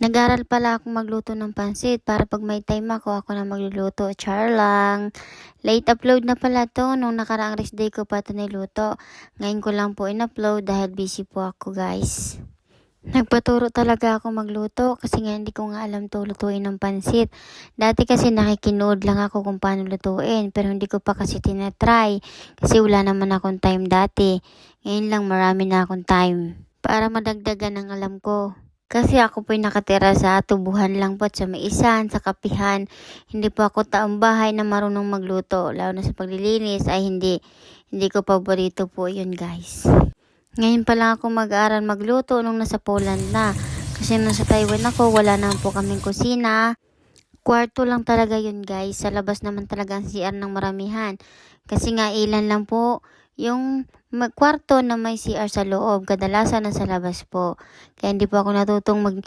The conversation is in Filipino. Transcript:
Nag-aral pala akong magluto ng pansit para pag may time ako na magluluto. Char lang. Late upload na pala to. Nung nakaraang rest day ko pa ito niluto. Ngayon ko lang po in-upload dahil busy po ako, guys. Nagpaturo talaga ako magluto kasi nga hindi ko nga alam to lutuin ng pansit. Dati kasi nakikinood lang ako kung paano lutuin pero hindi ko pa kasi tinatry kasi wala naman akong time dati. Ngayon lang marami na akong time para madagdagan ang alam ko. Kasi ako po'y nakatira sa tubuhan lang po at sa may isan, sa kapihan. Hindi po ako taong bahay na marunong magluto. Lalo na sa paglilinis ay hindi. Hindi ko paborito po yun, guys. Ngayon pa lang ako mag-aaral magluto nung nasa Poland na. Kasi nasa Taiwan ako, wala naman po kaming kusina. Kwarto lang talaga yun, guys. Sa labas naman talaga ang CR ng maramihan. Kasi nga ilan lang po yung kwarto na may CR sa loob. Kadalasan nasa labas po. Kaya hindi po ako natutong